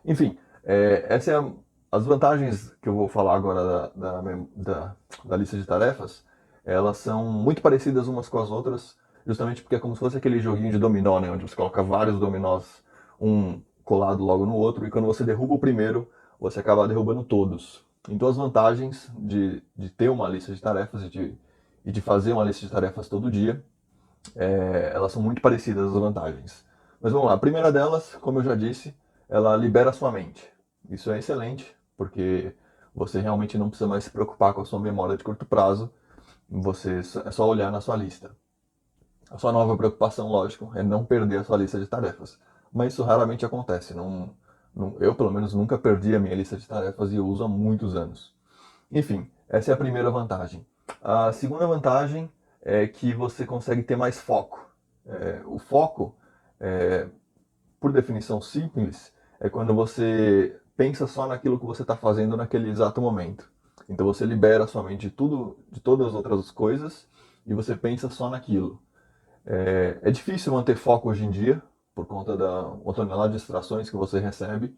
Enfim, essa é as vantagens que eu vou falar agora da lista de tarefas, elas são muito parecidas umas com as outras, justamente porque é como se fosse aquele joguinho de dominó, né, onde você coloca vários dominós, um colado logo no outro, e quando você derruba o primeiro, você acaba derrubando todos. Então as vantagens de ter uma lista de tarefas e de fazer uma lista de tarefas todo dia, elas são muito parecidas as vantagens. Mas vamos lá, a primeira delas, como eu já disse, ela libera a sua mente. Isso é excelente, porque você realmente não precisa mais se preocupar com a sua memória de curto prazo, é só olhar na sua lista. A sua nova preocupação, lógico, é não perder a sua lista de tarefas. Mas isso raramente acontece. Eu, pelo menos, nunca perdi a minha lista de tarefas e eu uso há muitos anos. Enfim, essa é a primeira vantagem. A segunda vantagem é que você consegue ter mais foco. O foco, é, por definição simples, é quando você pensa só naquilo que você está fazendo naquele exato momento. Então você libera a sua mente de tudo, de todas as outras coisas e você pensa só naquilo. É difícil manter foco hoje em dia por conta da tonelada de distrações que você recebe,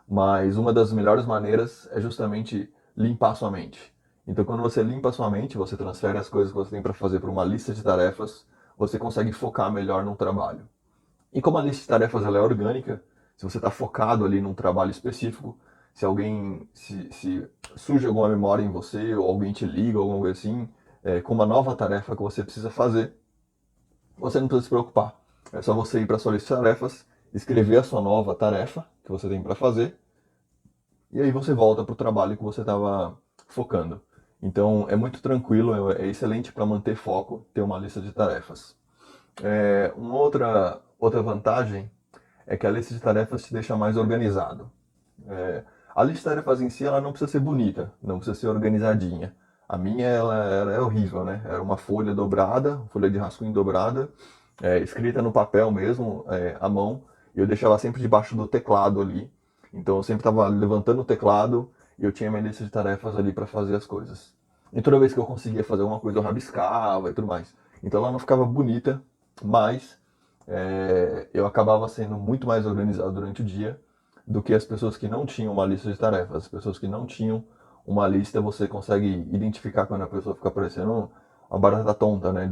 mas uma das melhores maneiras é justamente limpar sua mente. Então, quando você limpa sua mente, você transfere as coisas que você tem para fazer para uma lista de tarefas, você consegue focar melhor no trabalho. E como a lista de tarefas ela é orgânica, se você está focado ali num trabalho específico, se surge alguma memória em você ou alguém te liga ou alguma coisa assim, com uma nova tarefa que você precisa fazer, você não precisa se preocupar. É só você ir para a sua lista de tarefas, escrever a sua nova tarefa que você tem para fazer e aí você volta para o trabalho que você estava focando. Então é muito tranquilo, é excelente para manter foco, ter uma lista de tarefas. Uma outra vantagem é que a lista de tarefas te deixa mais organizado. A lista de tarefas em si ela não precisa ser bonita, não precisa ser organizadinha. A minha ela é horrível, né? Era uma folha dobrada, folha de rascunho dobrada, escrita no papel mesmo, à mão, e eu deixava sempre debaixo do teclado ali. Então eu sempre estava levantando o teclado e eu tinha minha lista de tarefas ali para fazer as coisas. E toda vez que eu conseguia fazer alguma coisa eu rabiscava e tudo mais. Então ela não ficava bonita, mas eu acabava sendo muito mais organizado durante o dia do que as pessoas que não tinham uma lista de tarefas. As pessoas que não tinham uma lista, você consegue identificar quando a pessoa fica parecendo uma barata tonta, né?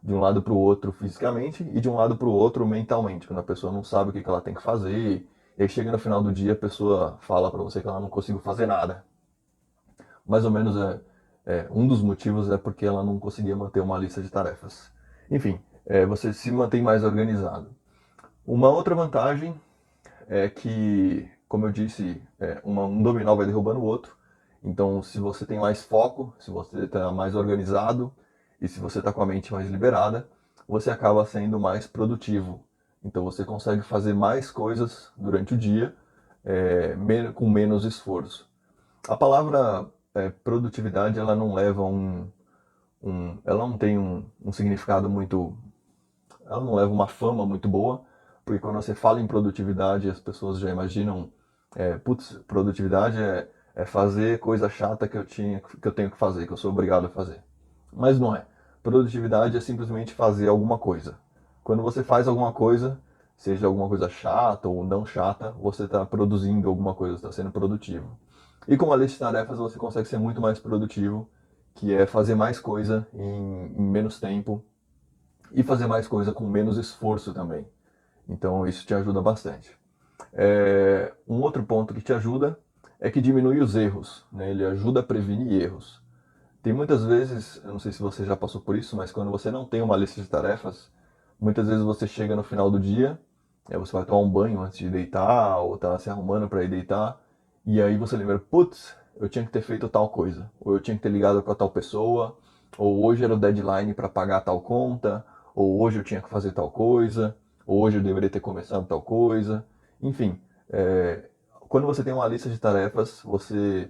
De um lado para o outro fisicamente e de um lado para o outro mentalmente, quando a pessoa não sabe o que ela tem que fazer. E aí chega no final do dia, a pessoa fala para você que ela não conseguiu fazer nada. Mais ou menos um dos motivos é porque ela não conseguia manter uma lista de tarefas. Enfim, você se mantém mais organizado. Uma outra vantagem é que, como eu disse, um dominó vai derrubando o outro. Então, se você tem mais foco, se você está mais organizado e se você está com a mente mais liberada, você acaba sendo mais produtivo. Então, você consegue fazer mais coisas durante o dia com menos esforço. A palavra produtividade, ela não leva ela não tem um significado muito, ela não leva uma fama muito boa, porque quando você fala em produtividade, as pessoas já imaginam, putz, produtividade é fazer coisa chata que eu tenho que fazer, que eu sou obrigado a fazer. Mas não é. Produtividade é simplesmente fazer alguma coisa. Quando você faz alguma coisa, seja alguma coisa chata ou não chata, você está produzindo alguma coisa, está sendo produtivo. E com a lista de tarefas você consegue ser muito mais produtivo, que é fazer mais coisa em menos tempo e fazer mais coisa com menos esforço também. Então isso te ajuda bastante. Um outro ponto que te ajuda é que diminui os erros, né? Ele ajuda a prevenir erros. Tem muitas vezes, eu não sei se você já passou por isso, mas quando você não tem uma lista de tarefas, muitas vezes você chega no final do dia, você vai tomar um banho antes de deitar, ou tá se arrumando para ir deitar, e aí você lembra, putz, eu tinha que ter feito tal coisa, ou eu tinha que ter ligado para tal pessoa, ou hoje era o deadline para pagar tal conta, ou hoje eu tinha que fazer tal coisa, ou hoje eu deveria ter começado tal coisa. Enfim, quando você tem uma lista de tarefas, você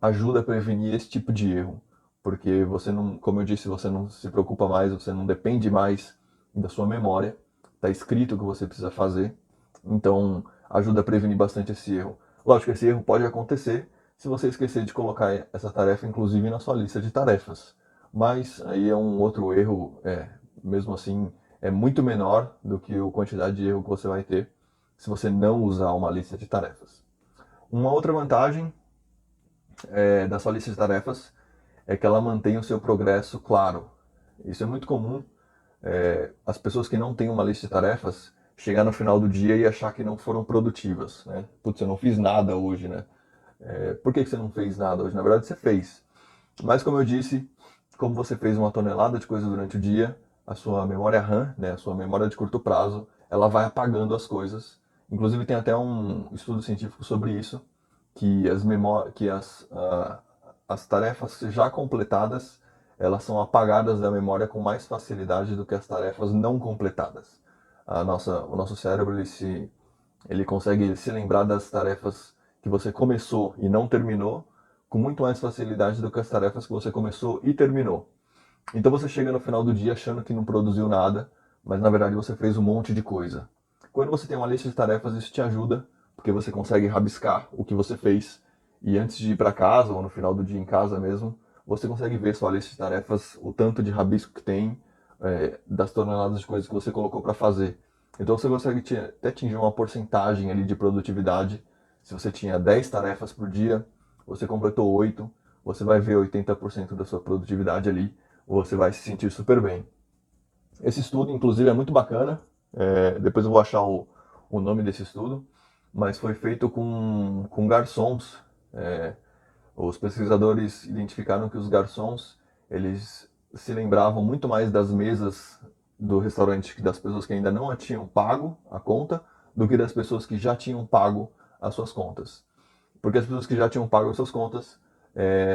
ajuda a prevenir esse tipo de erro, porque você não, como eu disse, você não se preocupa mais, você não depende mais da sua memória, está escrito o que você precisa fazer, então ajuda a prevenir bastante esse erro. Lógico que esse erro pode acontecer se você esquecer de colocar essa tarefa, inclusive, na sua lista de tarefas, mas aí é um outro erro, mesmo assim, é muito menor do que a quantidade de erro que você vai ter se você não usar uma lista de tarefas. Uma outra vantagem da sua lista de tarefas é que ela mantém o seu progresso claro. Isso é muito comum. As pessoas que não têm uma lista de tarefas chegar no final do dia e achar que não foram produtivas, né? Putz, eu não fiz nada hoje, né? Por que você não fez nada hoje? Na verdade, você fez. Mas, como eu disse, como você fez uma tonelada de coisas durante o dia, a sua memória RAM, né, a sua memória de curto prazo, ela vai apagando as coisas. Inclusive, tem até um estudo científico sobre isso, que as tarefas já completadas, elas são apagadas da memória com mais facilidade do que as tarefas não completadas. O nosso cérebro, ele consegue se lembrar das tarefas que você começou e não terminou com muito mais facilidade do que as tarefas que você começou e terminou. Então você chega no final do dia achando que não produziu nada, mas na verdade você fez um monte de coisa. Quando você tem uma lista de tarefas, isso te ajuda, porque você consegue rabiscar o que você fez e antes de ir para casa ou no final do dia em casa mesmo, você consegue ver sua lista de tarefas, o tanto de rabisco que tem, das toneladas de coisas que você colocou para fazer. Então você consegue até atingir uma porcentagem ali de produtividade. Se você tinha 10 tarefas por dia, você completou 8, você vai ver 80% da sua produtividade ali, você vai se sentir super bem. Esse estudo, inclusive, é muito bacana. Depois eu vou achar o nome desse estudo, mas foi feito com garçons. Os pesquisadores identificaram que os garçons, eles se lembravam muito mais das mesas do restaurante das pessoas que ainda não tinham pago a conta do que das pessoas que já tinham pago as suas contas. Porque as pessoas que já tinham pago as suas contas,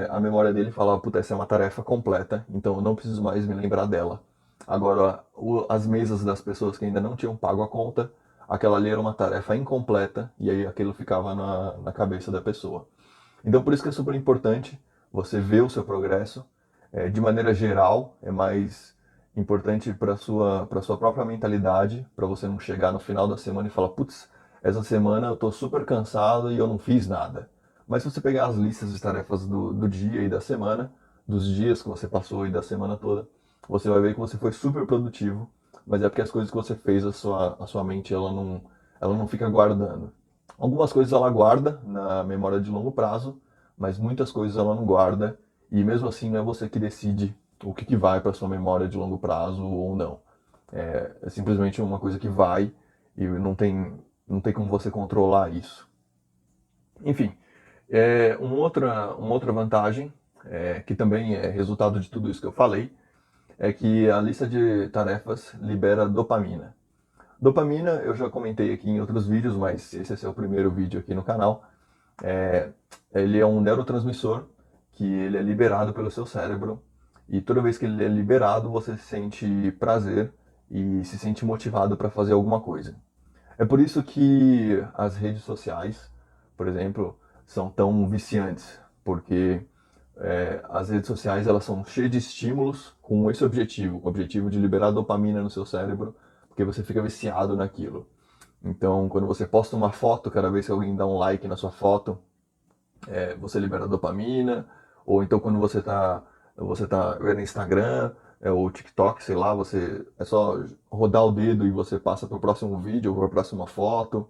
a memória dele falava, puta, essa é uma tarefa completa, então eu não preciso mais me lembrar dela. Agora, as mesas das pessoas que ainda não tinham pago a conta, aquela ali era uma tarefa incompleta, e aí aquilo ficava na cabeça da pessoa. Então, por isso que é super importante você ver o seu progresso. De maneira geral, é mais importante para sua própria mentalidade, para você não chegar no final da semana e falar, putz, essa semana eu estou super cansado e eu não fiz nada. Mas se você pegar as listas de tarefas do dia e da semana, dos dias que você passou e da semana toda, você vai ver que você foi super produtivo, mas é porque as coisas que você fez, a sua mente ela não fica guardando. Algumas coisas ela guarda na memória de longo prazo, mas muitas coisas ela não guarda, e mesmo assim não é você que decide o que vai para sua memória de longo prazo ou não. É simplesmente uma coisa que vai e não tem como você controlar isso. Enfim, uma outra vantagem, que também é resultado de tudo isso que eu falei, é que a lista de tarefas libera dopamina. Dopamina eu já comentei aqui em outros vídeos, mas esse é seu primeiro vídeo aqui no canal. É, Ele é um neurotransmissor que ele é liberado pelo seu cérebro e toda vez que ele é liberado você sente prazer e se sente motivado para fazer alguma coisa. É por isso que as redes sociais, por exemplo, são tão viciantes, porque as redes sociais elas são cheias de estímulos com esse objetivo, o objetivo de liberar dopamina no seu cérebro, porque você fica viciado naquilo. Então, quando você posta uma foto, cada vez que alguém dá um like na sua foto, você libera dopamina, ou então quando você tá vendo Instagram, ou TikTok, sei lá, é só rodar o dedo e você passa para o próximo vídeo ou para a próxima foto.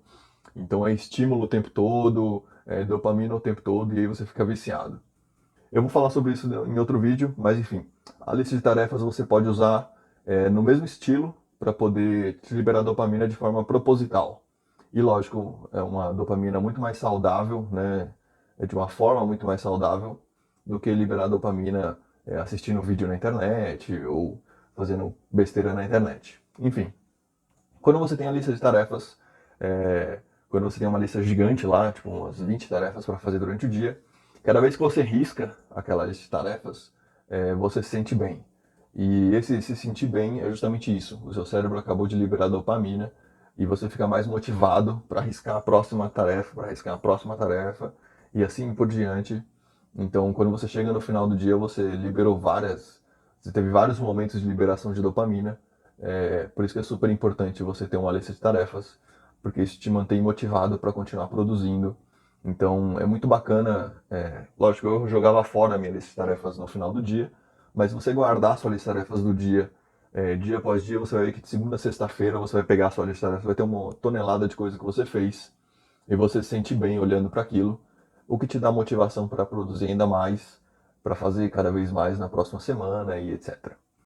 Então é estímulo o tempo todo, dopamina o tempo todo, e aí você fica viciado. Eu vou falar sobre isso em outro vídeo, mas enfim, a lista de tarefas você pode usar no mesmo estilo para poder te liberar dopamina de forma proposital. E lógico, é uma dopamina muito mais saudável, né? É de uma forma muito mais saudável do que liberar dopamina assistindo vídeo na internet ou fazendo besteira na internet. Enfim, quando você tem a lista de tarefas, quando você tem uma lista gigante lá, tipo umas 20 tarefas para fazer durante o dia, cada vez que você risca aquela lista de tarefas, você se sente bem. E esse se sentir bem é justamente isso. O seu cérebro acabou de liberar dopamina e você fica mais motivado para arriscar a próxima tarefa, para arriscar a próxima tarefa e assim por diante. Então, quando você chega no final do dia, você teve vários momentos de liberação de dopamina. Por isso que é super importante você ter uma lista de tarefas, porque isso te mantém motivado para continuar produzindo. Então, é muito bacana. Lógico, eu jogava fora a minha lista de tarefas no final do dia, mas você guardar sua lista de tarefas do dia Dia após dia você vai ver que de segunda a sexta-feira você vai pegar a sua lista de tarefas, vai ter uma tonelada de coisa que você fez e você se sente bem olhando para aquilo, o que te dá motivação para produzir ainda mais, para fazer cada vez mais na próxima semana e etc.